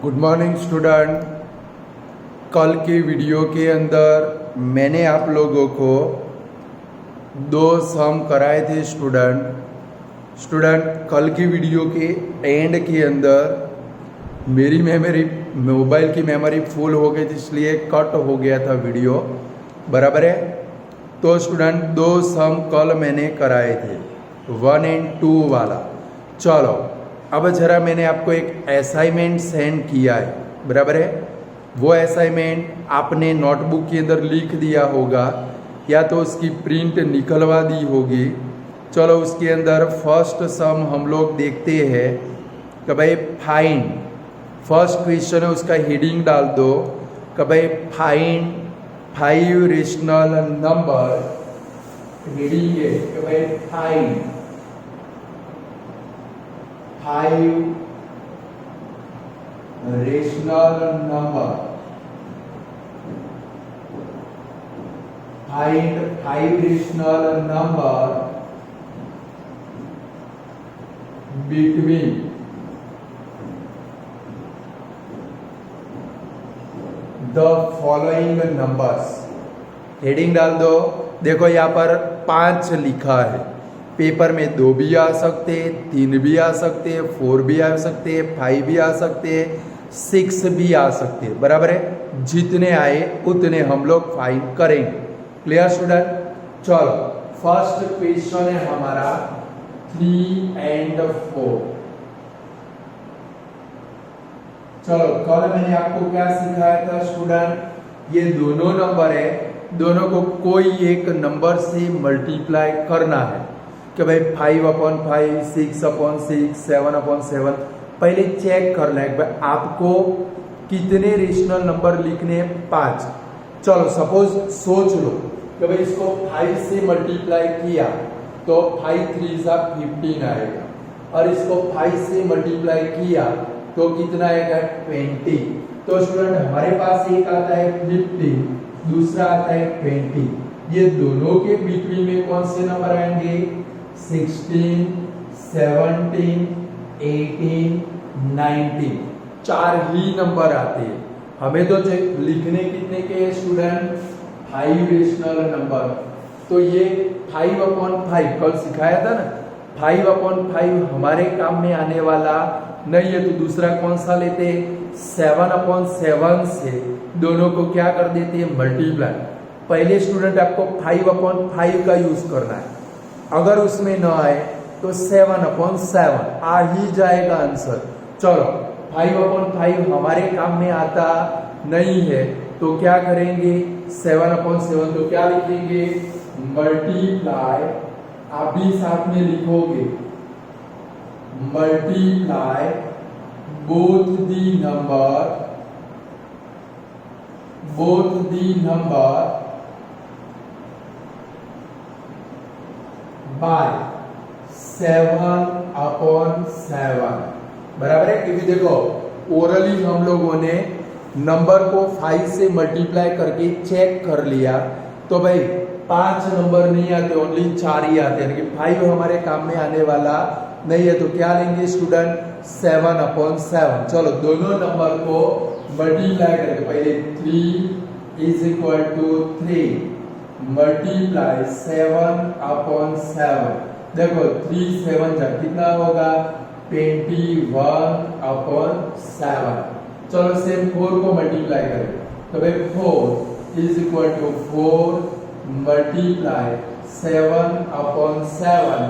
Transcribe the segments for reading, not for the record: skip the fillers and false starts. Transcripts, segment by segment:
Good morning student. कल की video के अंदर मैंने आप लोगों को दो सम कराए थे स्टूडेंट कल की वीडियो के एंड के अंदर मेरी मोबाइल की मेमोरी फुल हो गई थी, इसलिए कट हो गया था वीडियो। बराबर है। तो स्टूडेंट दो सम कल मैंने कराए थे 1 और 2 वाला। चलो अब जरा मैंने आपको एक असाइनमेंट सेंड किया है। बराबर है। वो असाइनमेंट आपने नोटबुक के अंदर लिख दिया होगा या तो उसकी प्रिंट निकलवा दी होगी। चलो उसके अंदर फर्स्ट सम हम लोग देखते हैं कि भाई फाइंड। फर्स्ट क्वेश्चन है, उसका हेडिंग डाल दो कि भाई फाइंड 5 रेशनल नंबर। हेडिंग है कि भाई find 5 rational number. Find 5 rational number between the following numbers. Heading डाल दो। देखो यहाँ पर 5 लिखा है। पेपर में 2 भी आ सकते, 3 भी आ सकते, 4 भी आ सकते, 5 भी आ सकते, 6 भी आ सकते। बराबर है। जितने आए उतने हम लोग फाइंड करेंगे। Clear student. चलो फर्स्ट क्वेश्चन है हमारा 3 और 4। चलो कल मैंने आपको क्या सिखाया था स्टूडेंट, ये दोनों नंबर है, दोनों को कोई एक नंबर से मल्टीप्लाई करना है कि भाई 5/5, 6/6, 7/7। पहले चेक करना है भाई आपको कितने रेशनल नंबर लिखने हैं। 5। चलो सपोज सोच लो कि भाई इसको 5 से मल्टीप्लाई किया तो 5 3 15 आएगा, और इसको 5 से मल्टीप्लाई किया तो कितना आएगा 20। तो स्टूडेंट हमारे पास एक आता है 15, दूसरा आता है 20। ये दोनों के बिटवीन में कौन से नंबर आएंगे? 16, 17, 18, 19। 4 ही नंबर आते हैं। हमें तो लिखने कितने के स्टूडेंट? 5 rational number. तो ये 5/5 कल सिखाया था ना, 5/5 हमारे काम में आने वाला नहीं है। तो दूसरा कौन सा लेते? 7/7 से दोनों को क्या कर देते हैं? मल्टीप्लाई। पहले स्टूडेंट आपको 5/5 का यूज करना है। अगर उसमें न आए तो 7/7 आ ही जाएगा आंसर। चलो 5/5 हमारे काम में आता नहीं है तो क्या करेंगे? 7/7 तो क्या लिखेंगे? मल्टीप्लाई। आप भी साथ में लिखोगे multiply both the number by 7/7। बराबर है। क्योंकि देखो ओरली हम लोगों ने नंबर को 5 से मल्टीप्लाई करके चेक कर लिया तो भाई 5 नंबर नहीं आते, ओनली 4 ही आते हैं। 5 हमारे काम में आने वाला नहीं है तो क्या लेंगे स्टूडेंट? 7/7। चलो दोनों नंबर को मल्टीप्लाई करके पहले 3 = 3 मल्टीप्लाई 7/7। देखो 3 7 जा कितना होगा? 21/7। चलो सेम 4 को मल्टीप्लाई करें तो भाई 4 = 4 मल्टीप्लाई 7/7।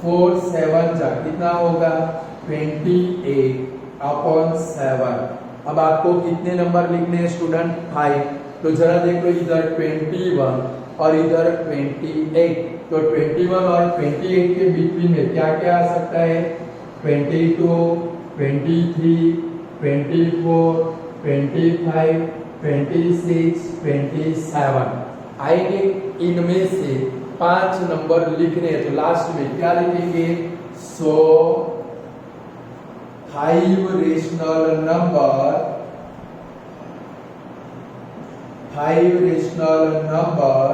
4 7 जा कितना होगा? 28/7। अब आपको कितने नंबर लिखने हैं स्टूडेंट? 5। तो जरा देखो इधर 21 और इधर 28। तो 21 और 28 के बीच में क्या क्या आ सकता है? 22, 23, 24, 25, 26, 27 आएंगे। इनमें से 5 नंबर लिखने हैं तो लास्ट में क्या लिखेंगे? 5 rational number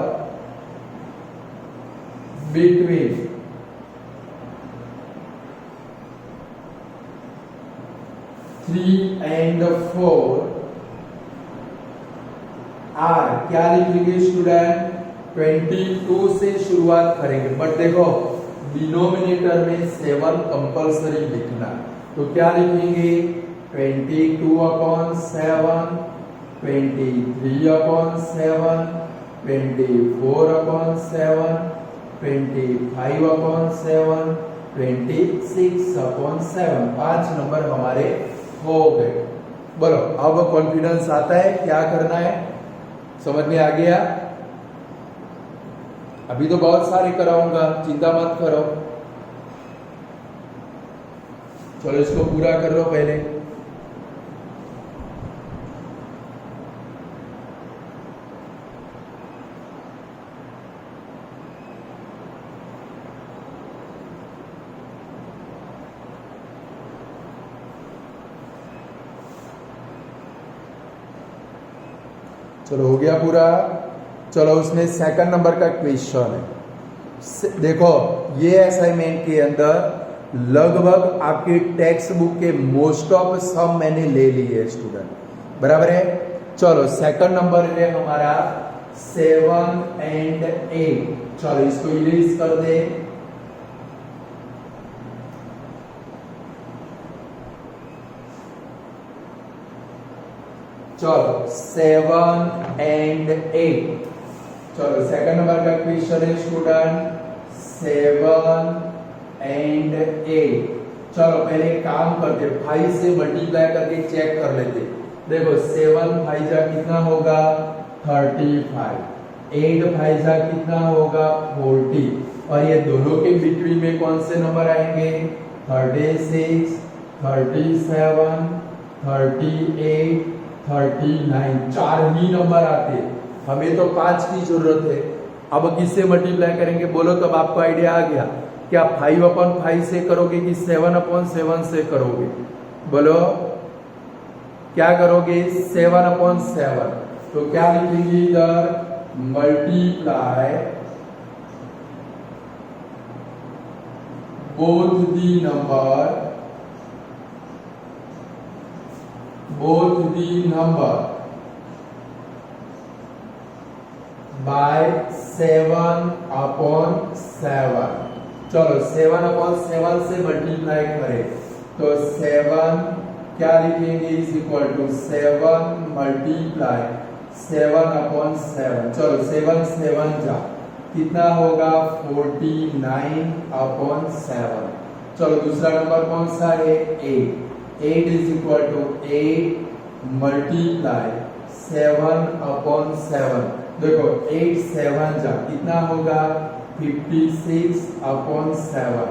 between 3 and 4 are क्या लिखेंगे स्टूडेंट 22 से शुरुआत करेंगे, बट देखो डिनोमिनेटर में 7 कंपलसरी लिखना, तो क्या लिखेंगे 22 upon 7, 23 upon 7, 24 upon 7, 25 upon 7, 26 upon 7। 5 number हमारे हो गए। बोलो अब कॉन्फिडेंस आता है, क्या करना है समझ में आ गया? अभी तो बहुत सारे कराऊंगा, चिंता मत करो। चलो इसको पूरा कर लो पहले। चलो हो गया पूरा। चलो उसमें सेकंड नंबर का क्वेश्चन है। देखो ये असाइनमेंट के अंदर लगभग आपके टेक्स्ट बुक के मोस्ट ऑफ सम मैंने ले लिए है स्टूडेंट, बराबर है। चलो सेकंड नंबर है हमारा 7 and 8। चलो इसको इरेज कर दे। चलो 7 and 8। चलो सेकंड नंबर का क्वेश्चन है स्टूडेंट 7 and 8। चलो पहले काम करते 5 से मल्टीप्लाई करके चेक कर लेते। देखो 7 5 जा कितना होगा 35, 8 5 जा कितना होगा 40, और ये दोनों के बिटवीन में कौन से नंबर आएंगे 36, 37, 38, 39। 4 ही नंबर आते, हमें तो 5 की जरूरत है। अब किससे मल्टीप्लाई करेंगे बोलो, तब आपको आइडिया आ गया। क्या 5/5 से करोगे कि 7/7 से करोगे? बोलो क्या करोगे 7/7। तो क्या लिखेंगे इधर multiply both the number by 7/7। चलो 7/7 से मल्टीप्लाई करें तो 7 क्या लिखेंगे इज इक्वल टू 7 मल्टीप्लाई 7/7। चलो 7 7 जा कितना होगा 49/7। चलो दूसरा नंबर कौन सा है 8 इज इक्वल टू 8 मल्टीप्लाई 7/7। देखो 8 7 जा कितना होगा 56/7।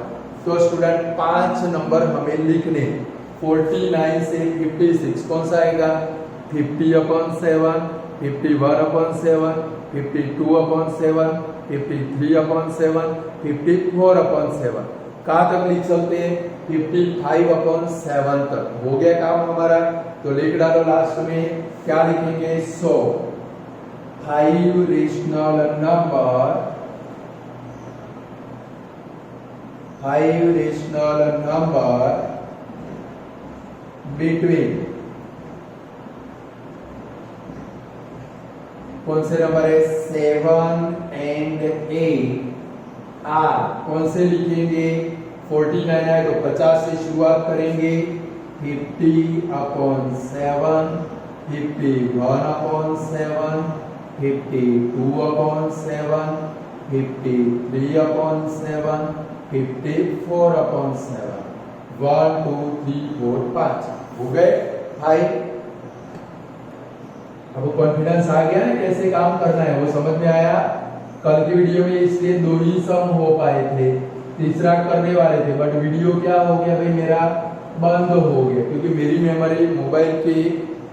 तो स्टूडेंट 5 नंबर हमें लिखने 49 से 56 कौन सा आएगा 50/7, 51/7, 52/7, 53/7, 54/7। कहाँ तक लिख सकते हैं 55/7 तक। हो गया काम हमारा, तो लिख डालो लास्ट में क्या लिखेंगे 100 5 रेशनल नंबर बिटवीन कौन से नंबर है 7 and 8 आर कौन से लिखेंगे 49 है तो 50 से शुरुआत करेंगे 50/7, 51/7, 52/7, 53/7, 54/7। 1 2 3 4 5 हो गए भाई। अब कॉन्फिडेंस आ गया ना कैसे काम करना है, वो समझ में आया। कल की वीडियो में इसलिए 2 ही सम हो पाए थे, तीसरा करने वाले थे, बट वीडियो क्या हो गया भाई मेरा बंद हो गया क्योंकि मेरी मेमोरी मोबाइल की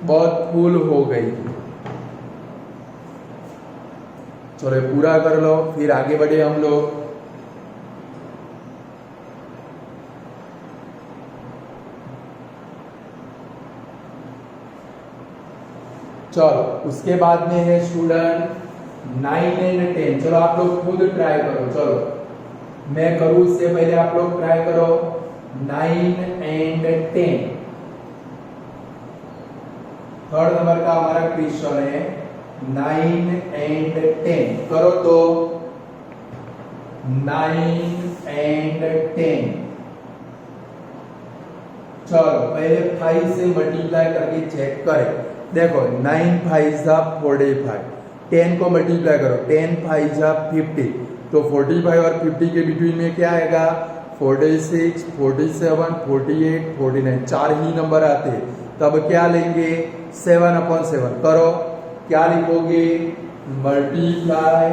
बहुत फुल हो गई थी। चलो पूरा कर लो फिर आगे बढ़े हम लोग। चलो उसके बाद में है स्टूडेंट 9 and 10। चलो आप लोग खुद ट्राई करो, चलो मैं करूं उससे पहले आप लोग ट्राई करो 9 and 10। थर्ड नंबर का हमारा क्वेश्चन है 9 एंड 10 करो तो 9 एंड 10। चलो पहले 5 से मल्टीप्लाई करके चेक करें। देखो 9 5 जा 45, 10 को मल्टीप्लाई करो 10 5 जा 50, तो 45 और 50 के बिटवीन में क्या आएगा 46, 47, 48, 49, 4 ही नंबर आते हैं। तब क्या लेंगे 7/7 करो, क्या लिखोगे multiply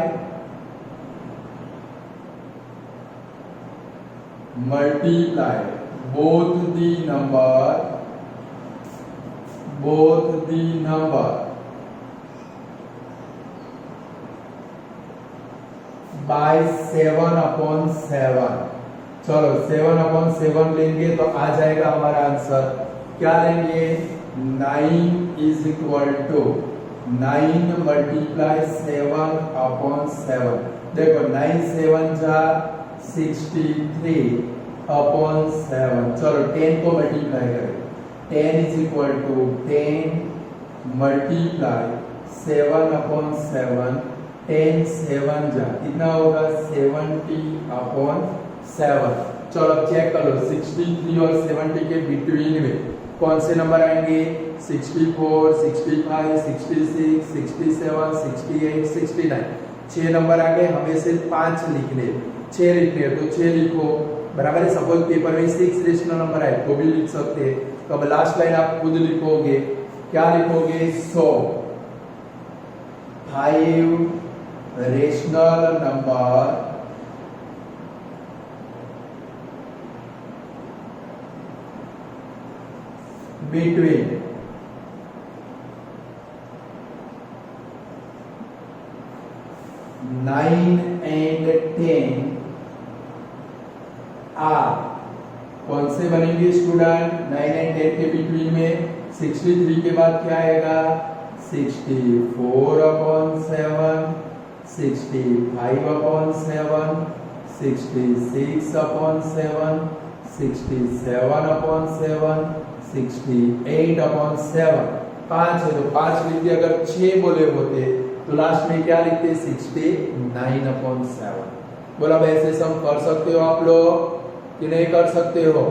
both the number by 7/7। चलो 7/7 लेंगे तो आ जाएगा हमारा आंसर, क्या लेंगे 9 इज इक्वल टू 9 मल्टीप्लाई 7/7। देखो 9 7 जा 63/7। चलो 10 को मल्टीप्लाई करें 10 इज इक्वल टू 10 मल्टीप्लाई 7/7। 10 7 जा कितना होगा 70/7। चलो अब चेक कर लो 63 और 70 के बिटवीन में कौन से नंबर आएंगे 64, 65, 66, 67, 68, 69। 6 नंबर आ गए, हमें सिर्फ 5 लिखने 6 लिखने तो 6 लिखो बराबर है। सपोज पेपर में 6 रेशनल नंबर आए तो भी लिख सकते हैं। तो अब लास्ट लाइन आप खुद लिखोगे, क्या लिखोगे 100 5 rational number between 9 and 10 are कौन से बनेंगे स्टूडेंट 9 एंड 10 के बिटवीन में 63 के बाद क्या आएगा 64/7, 65/7, 66/7, 67/7, 68/7। 5 है तो 5 लिखते, अगर 6 बोले होते तो लास्ट में क्या लिखते 69/7। बोला वैसे सम कर सकते हो आप लोग कि नहीं कर सकते हो?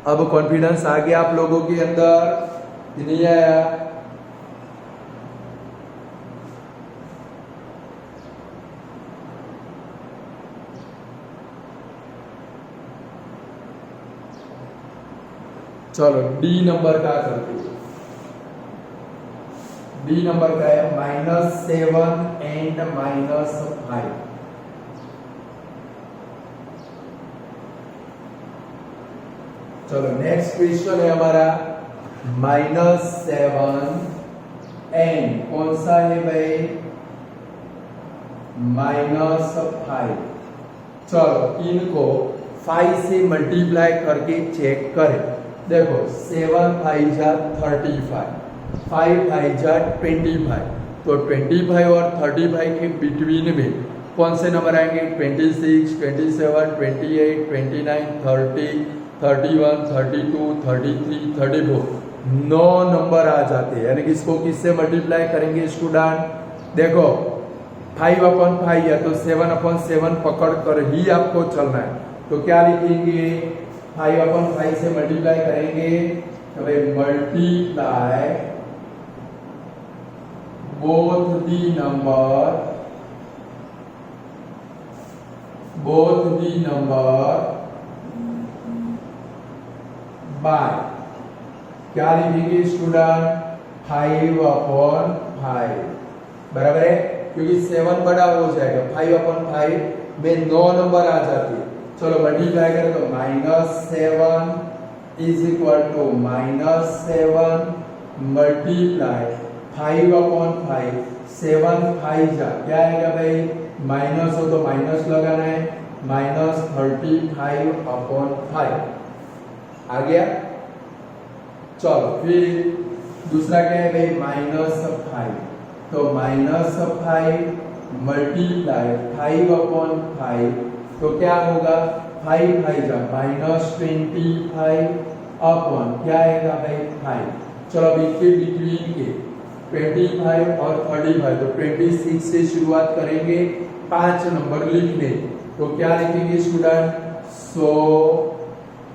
अब कॉन्फिडेंस आ गया आप लोगों के अंदर कि नहीं आया? चलो डी नंबर का करते हैं। डी नंबर का है -7 एंड -5। चलो नेक्स्ट क्वेश्चन है हमारा -7 एंड कौन सा है भाई -5। चलो इनको 5 से मल्टीप्लाई करके चेक करें। देखो 7 5 जा 35, 5 5 जा 25, तो 25 और 35 के बिटवीन में कौन से नंबर आएंगे 26, 27, 28, 29, 30, 31, 32, 33, 34। 9 नंबर आ जाते हैं, यानी कि इसको किससे मल्टीप्लाई करेंगे स्टूडेंट? देखो 5/5 है तो 7/7 पकड़ कर ही आपको चलना है। तो क्या लिखेंगे 5/5 से मल्टीप्लाई करेंगे तो भाई multiply both the number by क्या लिखेंगे स्टूडेंट 5/5 बराबर है, क्योंकि 7 बड़ा हो जाएगा 5/5 में 9 नंबर आ जाती है। चलो मल्टीप्लाई करें तो -7 इज इक्वल टू -7 मल्टीप्लाई 5/5। 7 5 जा क्या आएगा भाई माइनस हो तो माइनस लगाना है -35/5 आ गया। चलो फिर दूसरा क्या है भाई -5, तो -5 मल्टीप्लाई 5/5 तो क्या होगा 5 5 जा -25 अपॉन क्या आएगा भाई 5। चलो अब इसके बिटवीन के 25 और 35, तो 26 से शुरुआत करेंगे 5 नंबर लिखने, तो क्या लिखेंगे student? So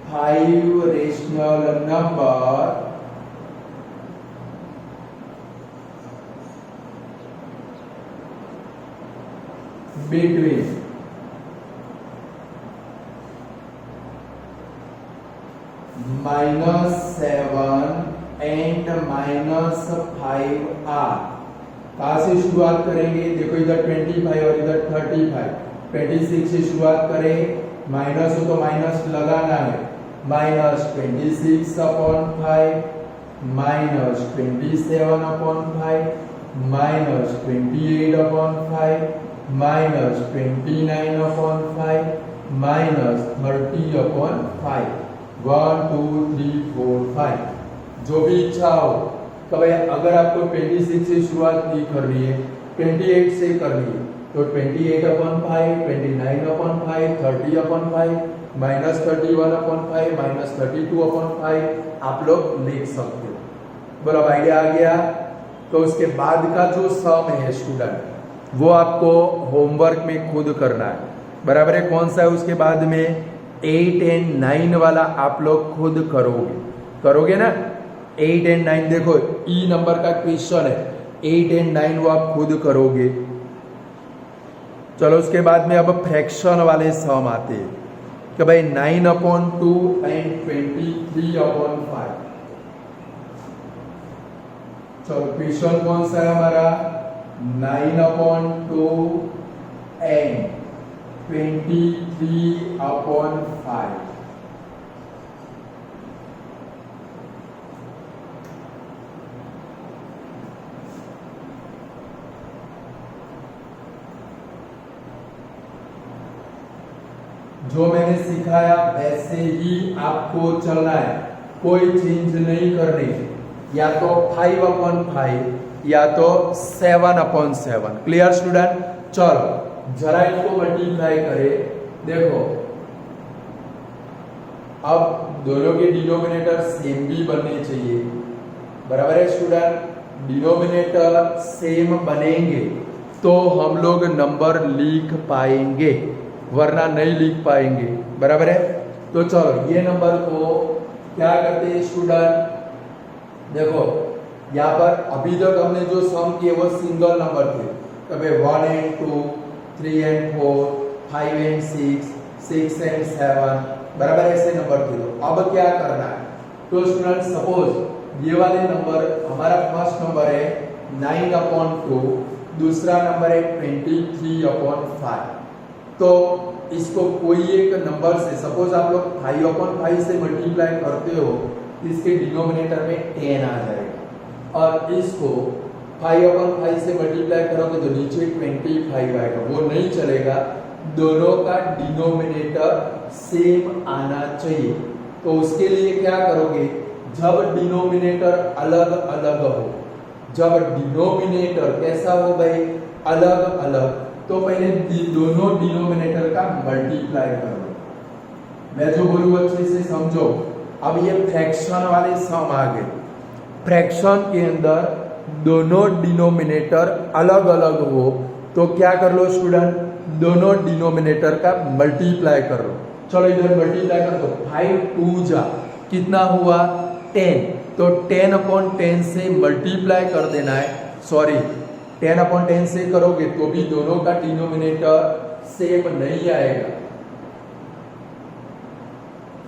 5 rational number between -7 and -5 are. कहां से शुरुआत करेंगे? देखो इधर 25 और इधर 35, 26 से शुरुआत करें, माइनस हो तो माइनस लगाना है, -26 upon 5, -27 upon 5, -28 upon 5, -29 upon 5, -30 upon 5, 1 2 3 4 5, जो भी इच्छा हो। तो भाई अगर आपको 26 से शुरुआत नहीं करनी है, 28 से करनी है, तो 28 upon 5, 29 upon 5, 30 upon 5, -31 upon 5, -32 upon 5 आप लोग लिख सकते हो। बोलो आइडिया आ गया? तो उसके बाद का जो सम है स्टूडेंट, वो आपको होमवर्क में खुद करना है, बराबर है? कौन सा है उसके बाद में? 8 एंड 9 वाला आप लोग खुद करोगे ना? 8 एंड 9 देखो ई नंबर का क्वेश्चन है, 8 एंड 9 वो आप खुद करोगे। चलो उसके बाद में अब फ्रैक्शन वाले सम आते हैं कि भाई 9 अपॉन 2 एंड 23 अपॉन 5। चलो क्वेश्चन कौन सा है हमारा? 9 अपॉन 2 एंड 23 अपॉन 5। जो मैंने सिखाया वैसे ही आपको चलना है, कोई चेंज नहीं करनी, या तो 5 अपॉन 5 या तो 7 अपॉन 7। Clear student? चलो जरा इसको मल्टीप्लाई करें। देखो अब दोनों के डिनोमिनेटर सेम भी बनने चाहिए, बराबर है स्टूडेंट? डिनोमिनेटर सेम बनेंगे तो हम लोग नंबर लिख पाएंगे, वरना नहीं लिख पाएंगे, बराबर है? तो चलो ये नंबर को क्या करते हैं स्टूडेंट? देखो यहाँ पर अभी तक हमने जो सम किए वो सिंगल नंबर थे, कभी 1 एंड 2, 3 एंड 4, 5 एंड 6, 6 एंड 7, बराबर ऐसे नंबर थे। तो अब क्या करना है? तो स्टूडेंट सपोज ये वाले नंबर, हमारा फर्स्ट नंबर है 9 अपॉन 2, दूसरा नंबर है 23 अपॉन 5। तो इसको कोई एक नंबर से, सपोज आप लोग 5 अपॉन 5 से मल्टीप्लाई करते हो, इसके डिनोमिनेटर में 10 आ जाएगा, और इसको 5 अपॉन 5 से मल्टीप्लाई करोगे तो नीचे 25 आएगा, वो नहीं चलेगा। दोनों का डिनोमिनेटर सेम आना चाहिए। तो उसके लिए क्या करोगे? जब डिनोमिनेटर अलग अलग हो, जब डिनोमिनेटर कैसा हो भाई? अलग अलग, तो पहले दोनों डिनोमिनेटर का मल्टीप्लाई करो। मैं जो बोलूँ अच्छे से समझो। अब ये फ्रैक्शन वाले सम आ गए, फ्रैक्शन के अंदर दोनों डिनोमिनेटर अलग अलग हो तो क्या कर लो स्टूडेंट? दोनों डिनोमिनेटर का मल्टीप्लाई कर लो। चलो इधर मल्टीप्लाई कर दो, 5 2 जा कितना हुआ? 10। तो 10 अपॉन 10 से मल्टीप्लाई कर देना है, सॉरी 10 अपॉन 10 से करोगे तो भी दोनों का डिनोमिनेटर सेम नहीं आएगा।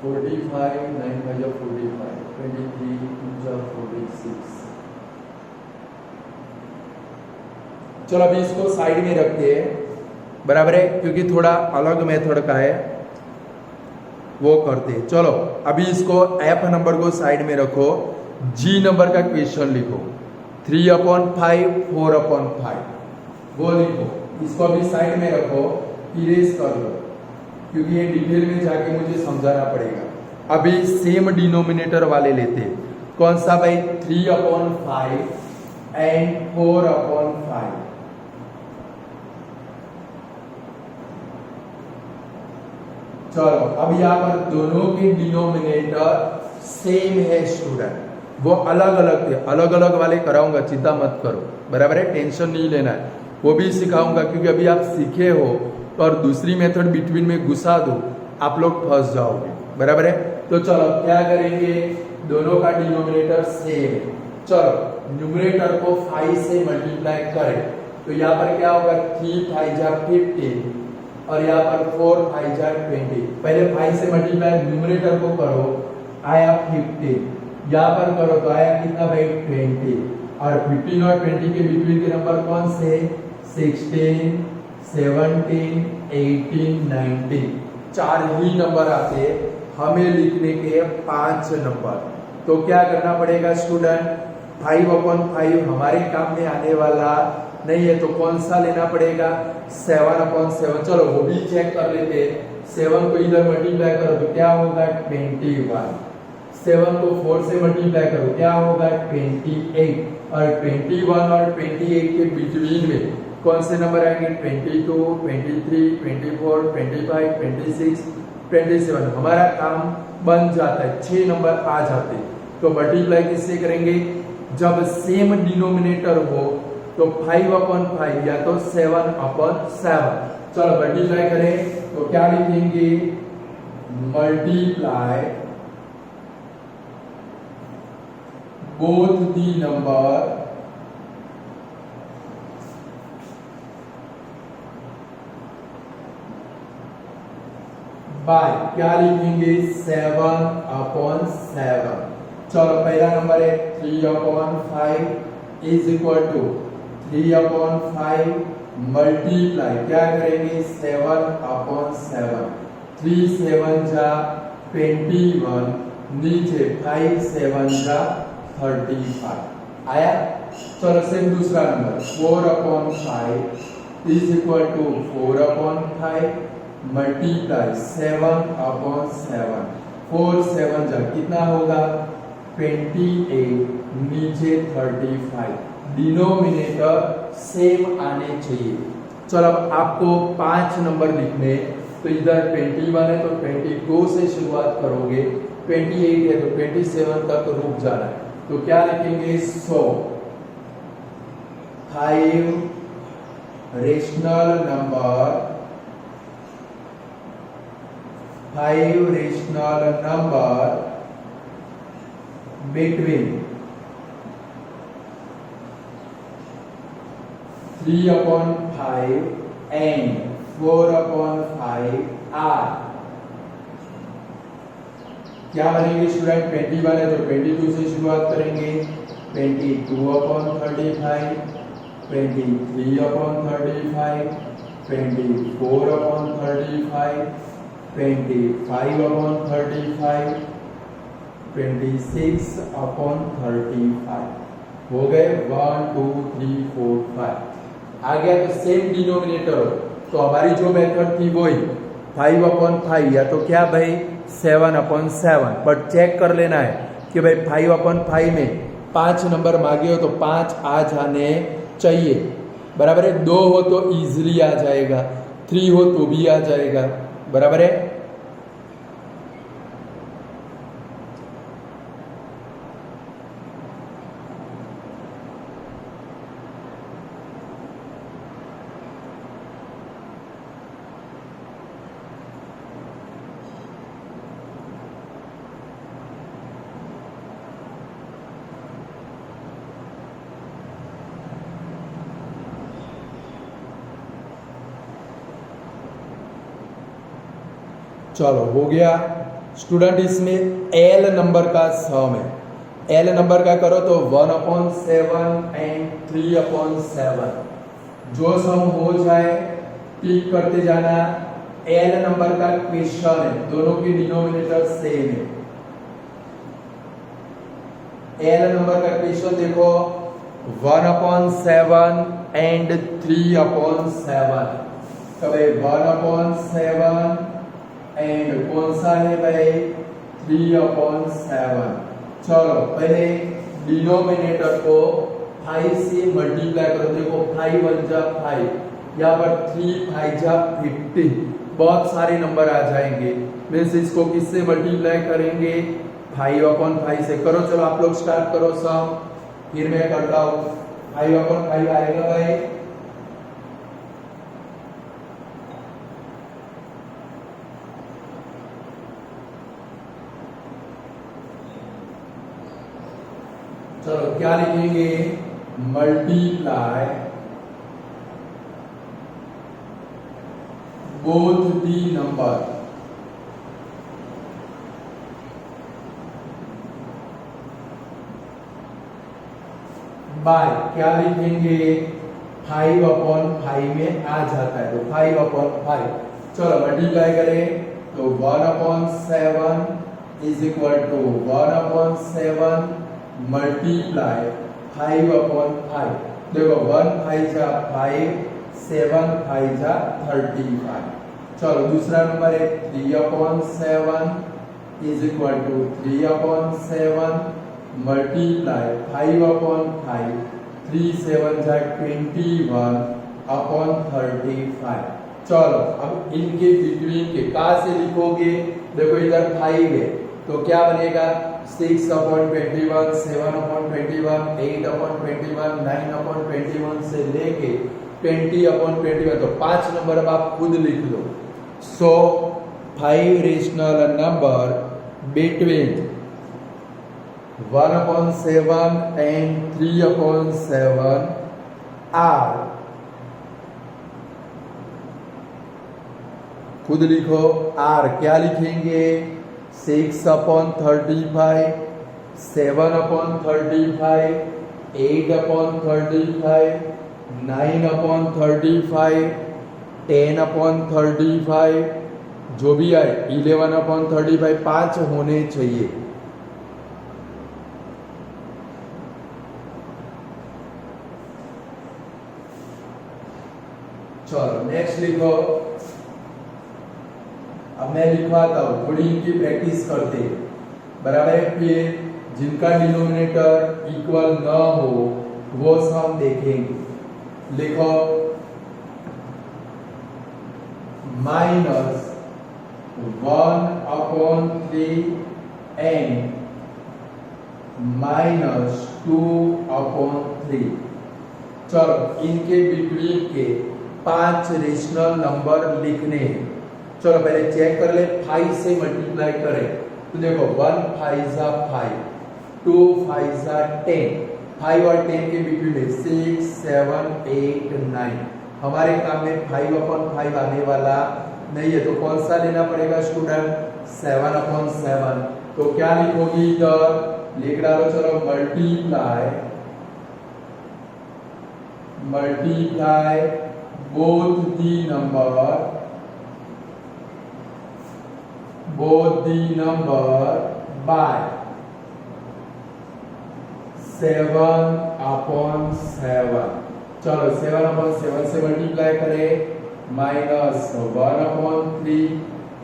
45 9 5 45, 23 2 46। चलो अभी इसको साइड में रखते हैं, बराबर है? क्योंकि थोड़ा अलग मेथड का है, वो करते हैं। चलो अभी इसको एफ नंबर को साइड में रखो, जी नंबर का क्वेश्चन लिखो, 3 अपॉन 5, 4 अपॉन 5, वो लिखो। इसको अभी साइड में रखो, इरेज कर दो, क्योंकि ये डिटेल में जाके मुझे समझाना पड़ेगा। अभी सेम डिनोमिनेटर वाले लेते हैं। कौन सा भाई? 3 अपॉन 5 एंड 4 अपॉन 5। चलो अब यहाँ पर दोनों के डिनोमिनेटर सेम है स्टूडेंट, वो अलग अलग थे, अलग अलग वाले कराऊंगा, चिंता मत करो, बराबर है, टेंशन नहीं लेना है, वो भी सिखाऊंगा, क्योंकि अभी आप सीखे हो और दूसरी मेथड बिटवीन में घुसा दो आप लोग फंस जाओगे, बराबर है। तो चलो क्या करेंगे, दोनों का डिनोमिनेटर सेम, चलो न्यूमरेटर को 5 से मल्टीप्लाई करें, तो यहाँ पर क्या होगा, 3 5 जा 15 और यहाँ पर 4 5 जा 20। पहले 5 से मल्टीप्लाई न्यूमरेटर को करो, आया 15, यहाँ पर करो तो आया कितना भाई 20, और 15 और 20 के बिटवीन के नंबर कौन से, 16 17 18 19, 4 ही नंबर आते, हमें लिखने के 5 नंबर। तो क्या करना पड़ेगा स्टूडेंट, 5/5 हमारे काम में आने वाला नहीं है, तो कौन सा लेना पड़ेगा, 7/7। चलो वो भी चेक कर लेते, 7 को इधर मल्टीप्लाई करो तो क्या होगा 21, 7 को 4 से मल्टीप्लाई करो क्या होगा 28, और 21 और 28 के बिटवीन में कौन से नंबर आएंगे, 22 23 24 25 26 27। हमारा काम बन जाता है, 6 नंबर आ जाते। तो मल्टीप्लाई किससे करेंगे, जब सेम डिनोमिनेटर हो तो 5/5 या तो 7/7। चलो मल्टीप्लाई करें तो क्या लिखेंगे, multiply both the number by, क्या लिखेंगे 7/7। चलो पहला नंबर है 3/5 इज इक्वल टू 3/5 मल्टीप्लाई क्या करेंगे 7/7, 3 7 जा 21, नीचे 5 7 जा 35 आया। चलो सेम दूसरा नंबर 4/5 इज इक्वल टू 4/5 मल्टीप्लाई 7/7, 4 7 जा कितना होगा 28, नीचे 35, डिनोमिनेटर सेम आने चाहिए। चलो अब आपको 5 नंबर लिखने, तो इधर 21 है तो 22 से शुरुआत करोगे, 28 है तो 27 तक रुक जाना है, तो क्या लिखेंगे 100। 5 rational number, 5 rational number between 3/5 and 4/5 are क्या बनेंगे स्टूडेंट, 21 है तो 22 से शुरुआत करेंगे, 22/35, 23/35, 24/35, 25/35, 26/35 हो गए, 1 2 3 4 5 आ गया। तो सेम डिनोमिनेटर हो तो हमारी जो मेथड थी वही 5/5 या तो क्या भाई 7/7, बट चेक कर लेना है कि भाई 5/5 में 5 नंबर मांगे हो तो 5 आ जाने चाहिए, बराबर है। 2 हो तो इजीली आ जाएगा, 3 हो तो भी आ जाएगा, बराबर है। चलो हो गया स्टूडेंट, इसमें एल नंबर का सम है, एल नंबर का करो तो 1/7 एंड 3/7, जो सम हो जाए टिक करते जाना। एल नंबर का क्वेश्चन है, दोनों की डिनोमिनेटर सेम है। एल नंबर का क्वेश्चन देखो 1/7 एंड 3/7, कभी 1/7 एंड कौन सा है भाई 3/7। चलो पहले डिनोमिनेटर को 5 से मल्टीप्लाई करो, देखो 5 1 जा 5, यहाँ पर 3 5 जा 50, बहुत सारे नंबर आ जाएंगे। मीन्स इसको किससे मल्टीप्लाई करेंगे 5/5 से। करो चलो आप लोग स्टार्ट करो सम, फिर मैं करता हूँ। 5/5 आएगा भाई, चलो क्या लिखेंगे, multiply both the number by, क्या लिखेंगे 5/5 में आ जाता है तो 5/5। चलो मल्टीप्लाई करें तो 1/7 इज इक्वल टू 1/7 मल्टीप्लाई 5/5। देखो 1 5 जा 5, 7 5 जा 35। चलो दूसरा नंबर है 3/7 इज इक्वल टू 3/7 मल्टीप्लाई 5/5, 3 7 जा 21/35। चलो अब इनके बिटवीन के कहा से लिखोगे, देखो इधर 5 है तो क्या बनेगा 6/21, 7/21, 8/21, 9/21 से लेके 20/21, तो 5 नंबर अब आप खुद लिख लो। सो 5 rational number between 1/7 and 3/7 are, खुद लिखो आर, क्या लिखेंगे 6/35, 7/35, 8/35, 9/35, 10/35, जो भी आए 11/35 5 होने चाहिए। चलो नेक्स्ट लिखो, अब मैं लिखवाता हूं, थोड़ी इनकी प्रैक्टिस करते हैं, बराबर है। फिर जिनका डिनोमिनेटर इक्वल ना हो वो सम देखेंगे। लिखो -1/3 एंड -2/3। चलो इनके बिटवीन के 5 रेशनल नंबर लिखने हैं। चलो पहले चेक कर ले, 5 से मल्टीप्लाई करें तो देखो 1 5 जा 5, 2 5 जा 10, 5 और 10 के बिटवीन में 6 7 8 9। हमारे काम में 5/5 आने वाला नहीं है तो कौन सा लेना पड़ेगा स्टूडेंट 7/7। तो क्या लिखोगी इधर, लिख डालो चलो multiply both the number by 7/7। चलो 7/7 से मल्टीप्लाई करें, -1/3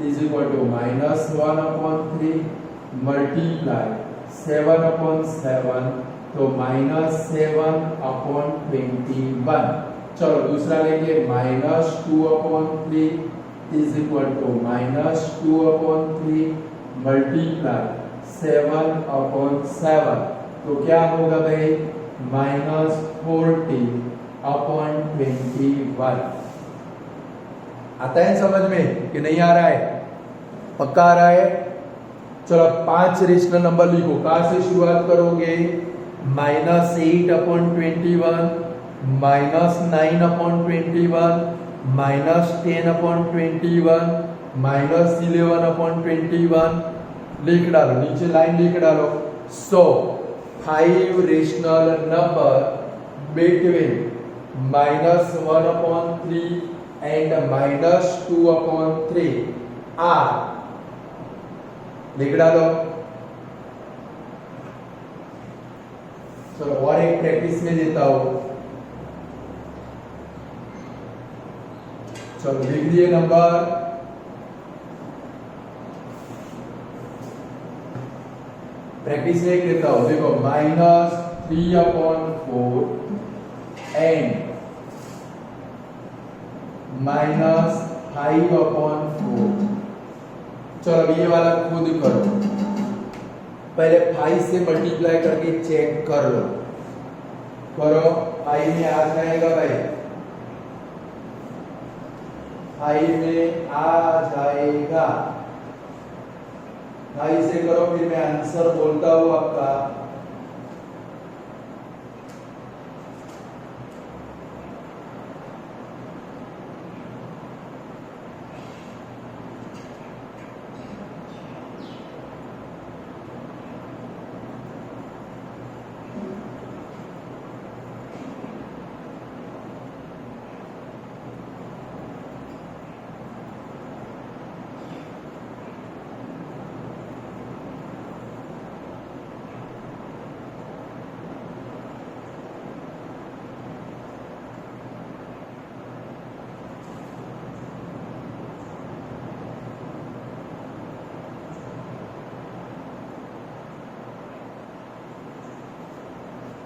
इज इक्वल टू -1/3 मल्टीप्लाई 7/7 तो -7/21। चलो दूसरा लेंगे -2/3 इज इक्वल टू -2/3 मल्टीप्लाई 7/7 तो क्या होगा भाई -40/21। आता है समझ में कि नहीं आ रहा है, पक्का आ रहा है। चलो 5 रेशनल नंबर लिखो, कहां से शुरुआत करोगे -8/21, -9/21, -10/21, -11/21 लिख डालो, नीचे लाइन लिख डालो। So 5 rational number between -1/3 and -2/3 are, लिख डालो। चलो और एक प्रैक्टिस में देता हूं, चलो लिख दिए नंबर। प्रैक्टिस में एक देता हूं, देखो -3/4 एंड -5/4 चलो अब ये वाला खुद करो, पहले 5 से मल्टीप्लाई करके चेक कर लो। करो, 5 में आ जाएगा भाई, 5 में आ जाएगा। 5 से करो, फिर मैं आंसर बोलता हूं आपका।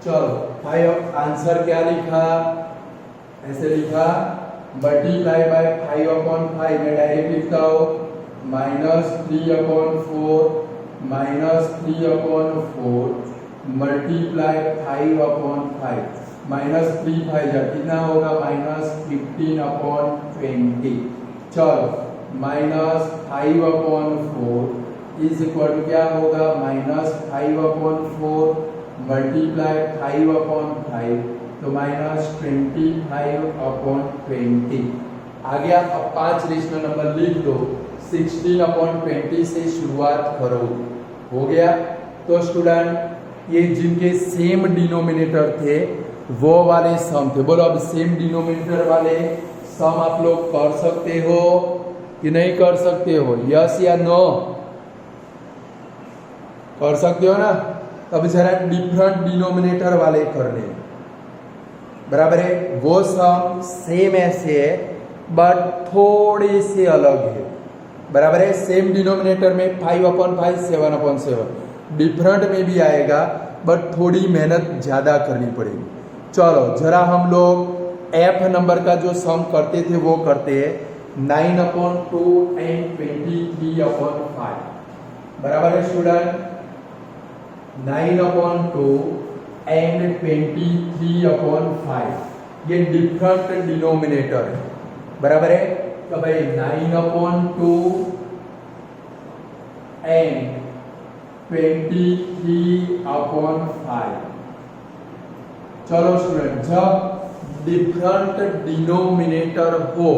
चलो भाई, आंसर क्या लिखा, ऐसे लिखा मल्टीप्लाई बाय 5/5, मैं डायरेक्ट लिखता हूं -3/4 -3/4 मल्टीप्लाई 5/5, -3 5 जा कितना होगा -15/20। चलो -5/4 इज इक्वल टू क्या होगा -5/4 मल्टीप्लाई 5/5 तो -25/20 आ गया। अब 5 रेशनल नंबर लिख दो, 16/20 से शुरुआत करो, हो गया। तो स्टूडेंट ये जिनके सेम डिनोमिनेटर थे वो वाले सम थे, बोलो अब सेम डिनोमिनेटर वाले सम आप लोग कर सकते हो कि नहीं कर सकते हो, यस या नो? कर सकते हो ना? अब जरा डिफरेंट डिनोमिनेटर वाले करने, बराबर है। वो सम सेम ऐसे है बट थोड़े से अलग है, बराबर है। सेम डिनोमिनेटर में 5/5 7/7, डिफरेंट में भी आएगा बट थोड़ी मेहनत ज्यादा करनी पड़ेगी। चलो जरा हम लोग एफ नंबर का जो सम करते थे वो करते हैं, 9/2 एंड 23/5, बराबर है स्टूडेंट। 9/2 एंड 23/5 ये डिफरेंट डिनोमिनेटर है, बराबर है। तो भाई 9/2 एंड 23/5। चलो स्टूडेंट, जब डिफरेंट डिनोमिनेटर हो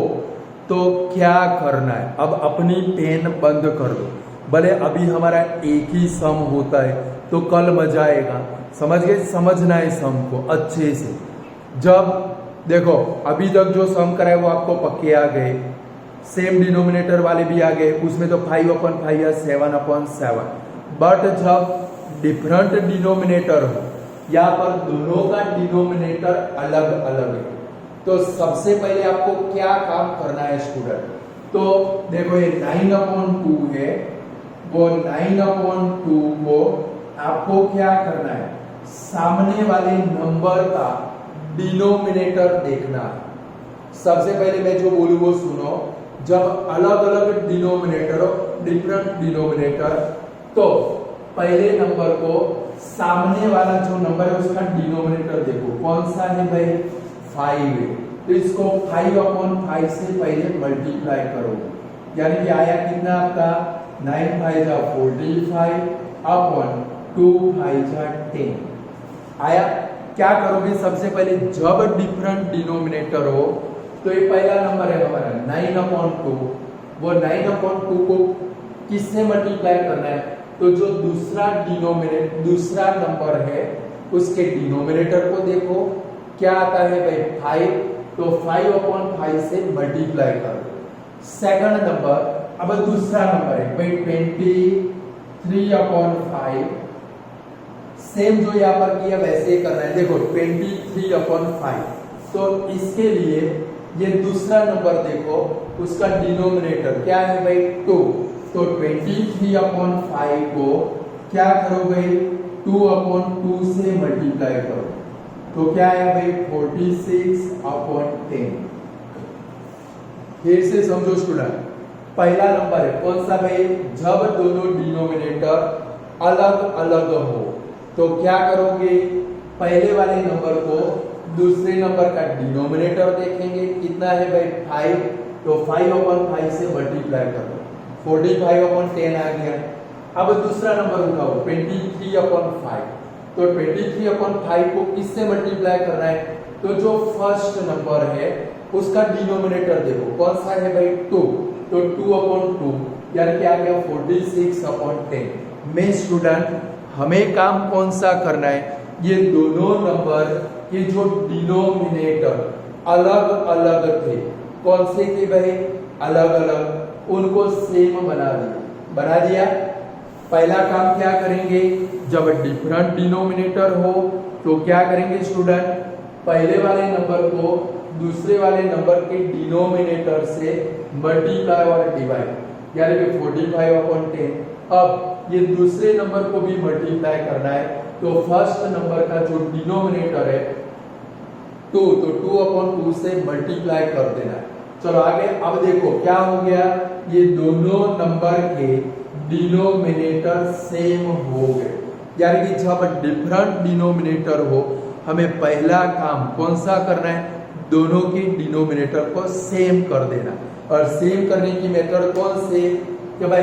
तो क्या करना है? अब अपनी पेन बंद कर दो, भले अभी हमारा एक ही सम होता है तो कल मजा आएगा, समझ गए? समझना है सम को अच्छे से। जब देखो अभी तक जो सम कराए वो आपको पक्के आ गए, सेम डिनोमिनेटर वाले भी आ गए, उसमें तो 5/5 या 7/7। बट जब डिफरेंट डिनोमिनेटर हो, यहाँ पर दोनों का डिनोमिनेटर अलग अलग है, तो सबसे पहले आपको क्या काम करना है स्टूडेंट? तो देखो ये 9/2 है, वो 9/2 को आपको क्या करना है? सामने वाले नंबर का डिनोमिनेटर देखना है। सबसे पहले मैं जो बोलूं वो सुनो, जब अलग अलग डिनोमिनेटर हो, डिफरेंट डिनोमिनेटर, तो पहले नंबर को सामने वाला जो नंबर है उसका डिनोमिनेटर देखो, कौन सा है भाई? 5 है, तो इसको 5/5 से पहले मल्टीप्लाई करो, यानी कि आया कितना आपका 9 5 जा 45 अपॉन 2 5 जा 10 आया। क्या करोगे? सबसे पहले जब डिफरेंट डिनोमिनेटर हो तो ये पहला नंबर है हमारा 9/2, वो 9/2 को किससे मल्टीप्लाई करना है? तो जो दूसरा नंबर है उसके डिनोमिनेटर को देखो क्या आता है भाई 5, तो 5/5 से मल्टीप्लाई करो। सेकंड नंबर, अब दूसरा नंबर है भाई 23/5, सेम जो यहाँ पर किया वैसे ही करना है। देखो 23/5, तो इसके लिए ये दूसरा नंबर देखो, उसका डिनोमिनेटर क्या है भाई 2, तो 23/5 को क्या करो भाई 2/2 से मल्टीप्लाई करो, तो क्या है भाई 46/10। फिर से समझो स्टूडेंट, पहला नंबर है कौन सा भाई, जब दोनों डिनोमिनेटर अलग अलग हो तो क्या करोगे, पहले वाले नंबर को दूसरे नंबर का डिनोमिनेटर देखेंगे, कितना है भाई 5, तो 5/5 से मल्टीप्लाई करो, 45/10 आ गया। अब दूसरा नंबर उठाओ 23/5, तो 23/5 को किससे मल्टीप्लाई करना है, तो जो फर्स्ट नंबर है उसका डिनोमिनेटर देखो कौन सा है भाई 2, तो 2/2 यानी क्या आ गया 46/10। में स्टूडेंट हमें काम कौन सा करना है, ये दोनों नंबर के जो डिनोमिनेटर अलग अलग थे, कौन से थे भाई अलग अलग, उनको सेम बना दिया। पहला काम क्या करेंगे, जब डिफरेंट डिनोमिनेटर हो तो क्या करेंगे स्टूडेंट, पहले वाले नंबर को दूसरे वाले नंबर के डिनोमिनेटर से मल्टीप्लाई और डिवाइड, यानी कि 45/10। अब ये दूसरे नंबर को भी मल्टीप्लाई करना है, तो फर्स्ट नंबर का जो डिनोमिनेटर है 2, तो 2/2 से मल्टीप्लाई कर देना है। चलो आगे, अब देखो क्या हो गया, ये दोनों नंबर के डिनोमिनेटर सेम हो गए, यानी कि जब डिफरेंट डिनोमिनेटर हो हमें पहला काम कौन सा करना है, दोनों के डिनोमिनेटर को सेम कर देना। और सेम करने की मेथड कौन से, कि भाई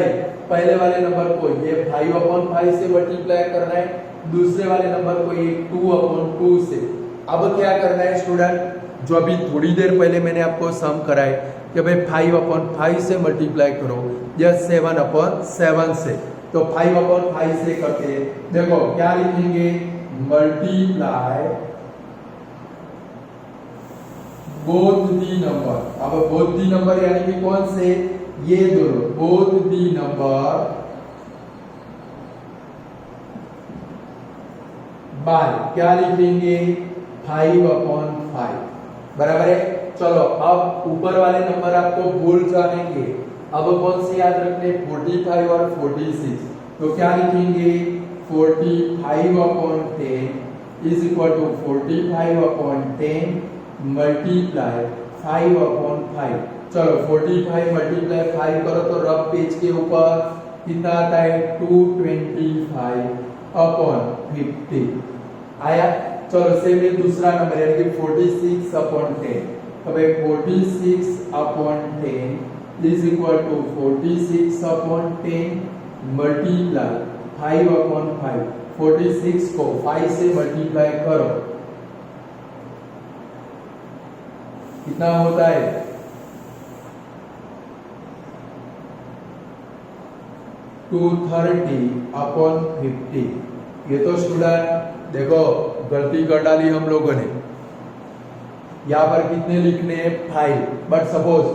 पहले वाले नंबर को ये 5/5 से मल्टीप्लाई करना है, दूसरे वाले नंबर को ये 2/2 से। अब क्या करना है स्टूडेंट, जो अभी थोड़ी देर पहले मैंने आपको सम कराए कि भाई 5/5 से मल्टीप्लाई करो या 7/7 से, तो 5/5 से करके देखो क्या लिखेंगे, मल्टीप्लाई बोथ दी नंबर। अब बोथ दी नंबर यानी कि कौन से, ये दोनों बोथ दी नंबर बाय क्या लिखेंगे 5/5 बराबर है। चलो अब ऊपर वाले नंबर आपको भूल जाएंगे, अब कौन से याद रखने 45 और 46, तो क्या लिखेंगे 45/10 इज इक्वल टू 45/10 मल्टीप्लाई 5/5। चलो 45 मल्टीप्लाई 5 करो तो रफ पेज के ऊपर कितना आता है 225/50 आया। चलो सेम ये दूसरा नंबर यानी कि 46/10, तो भाई 46/10 इज इक्वल टू 46/10 मल्टीप्लाई 5/5। 46 को 5 से मल्टीप्लाई करो, कितना होता है 230/50। ये तो स्टूडेंट देखो गलती कर डाली हम लोगों ने, यहाँ पर कितने लिखने हैं 5, बट सपोज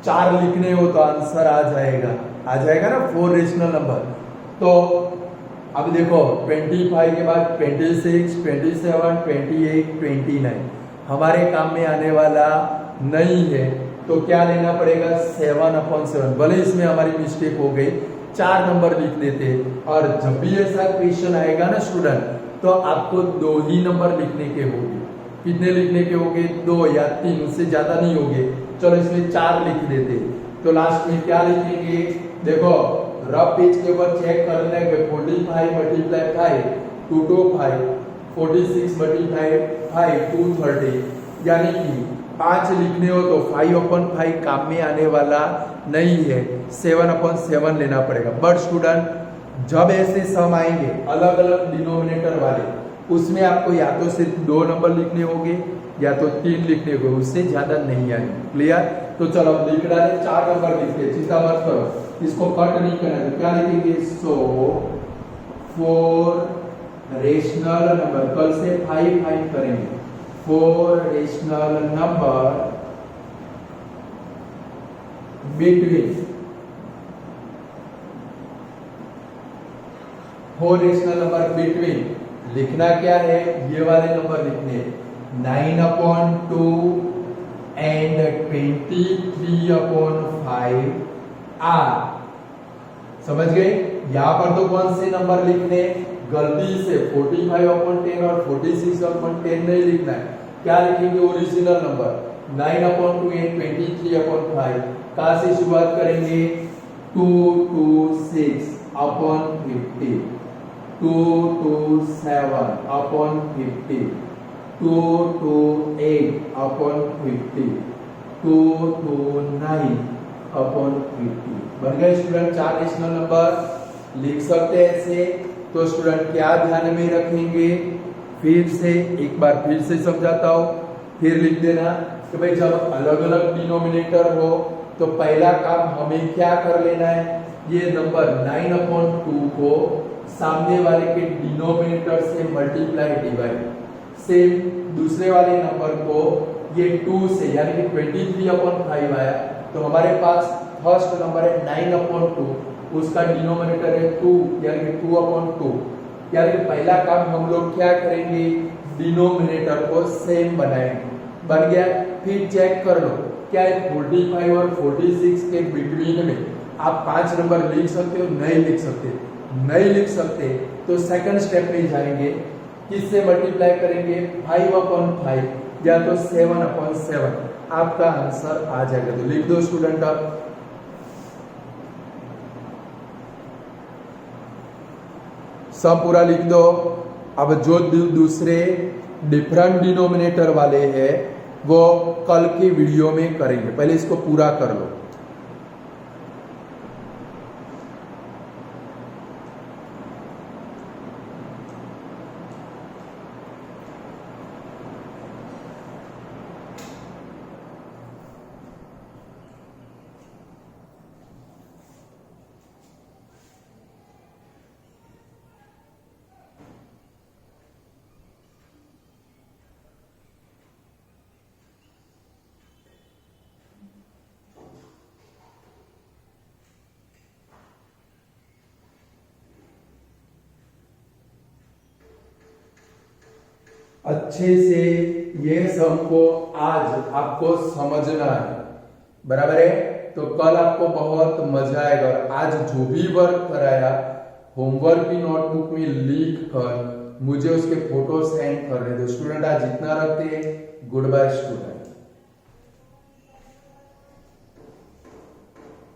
4 लिखने हो तो आंसर आ जाएगा ना 4 रेशनल नंबर। तो अब देखो 25 के बाद 26, 27, 28, 29 हमारे काम में आने वाला नहीं है, तो क्या लेना पड़ेगा 7/7। भले इसमें हमारी मिस्टेक हो गई, 4 नंबर लिख देते। और जब भी ऐसा क्वेश्चन आएगा ना स्टूडेंट, तो आपको 2 ही नंबर लिखने के होंगे। कितने लिखने के होंगे 2 या 3, उससे ज्यादा नहीं होंगे। चलो इसमें 4 लिख देते, तो लास्ट में क्या लिखेंगे, देखो रफ पेज के ऊपर चेक कर लेना है 45 मल्टीप्लाई 5 225, 46 मल्टीप्लाई 5 230, यानी कि 5 लिखने हो तो 5/5 काम में आने वाला नहीं है, 7/7 लेना पड़ेगा। बट स्टूडेंट जब ऐसे सम आएंगे अलग अलग डिनोमिनेटर वाले, उसमें आपको या तो सिर्फ 2 नंबर लिखने होंगे या तो 3 लिखने होंगे, उससे ज्यादा नहीं आएंगे। क्लियर, तो चलो लिख डाले 4 नंबर लिखते, चिंता मत करो, इसको कट नहीं करना है। क्या लिखेंगे, सो 4 रेशनल नंबर, कल से 5 करेंगे, 4 rational number between 4 rational number between लिखना क्या है, ये वाले नंबर लिखने 9/2 एंड 23/5 आर। समझ गए, यहां पर तो कौन से नंबर लिखने, गलती से 45/10 और 46/10 नहीं लिखना है। क्या लिखेंगे ओरिजिनल नंबर 9/2 एंड 23/5 कहां से शुरुआत करेंगे 2 to 6 upon 50, 2 to 7 upon 50, 2 to 8 upon 50, 2 to 9 upon 50। बन गए स्टूडेंट 4 रेशनल नंबर। लिख सकते हैं ऐसे। तो स्टूडेंट क्या ध्यान में रखेंगे, फिर से एक बार फिर से समझाता हूं, फिर लिख देना कि भाई जब अलग अलग डिनोमिनेटर हो तो पहला काम हमें क्या कर लेना है, ये नंबर 9/2 को सामने वाले के डिनोमिनेटर से मल्टीप्लाई डिवाइड, सेम दूसरे वाले नंबर को ये 2 से यानी कि 23/5 आया तो हमारे पास फर्स्ट नंबर है 9/2, उसका डिनोमिनेटर है 2 यानी कि 2/2, यानी कि पहला काम हम लोग क्या करेंगे, डिनोमिनेटर को सेम बनाएंगे। बन गया। फिर चेक कर लो क्या है 45 और 46 के बिटवीन में आप 5 नंबर लिख सकते हो, नहीं लिख सकते, नहीं लिख सकते तो सेकंड स्टेप में जाएंगे, किससे मल्टीप्लाई करेंगे 5/5 या तो 7/7, आपका आंसर आ जाएगा। तो लिख दो स्टूडेंट आप, सब पूरा लिख दो। अब जो दूसरे डिफरेंट डिनोमिनेटर वाले हैं वो कल के वीडियो में करेंगे, पहले इसको पूरा कर लो। अच्छे से ये सम को आज आपको समझना है, बराबर है। तो कल आपको बहुत मजा आएगा। और आज जो भी वर्क कराया होमवर्क की नोटबुक में लिख कर मुझे उसके फोटो सेंड कर रहे थे स्टूडेंट। आज इतना रखते हैं। Goodbye student.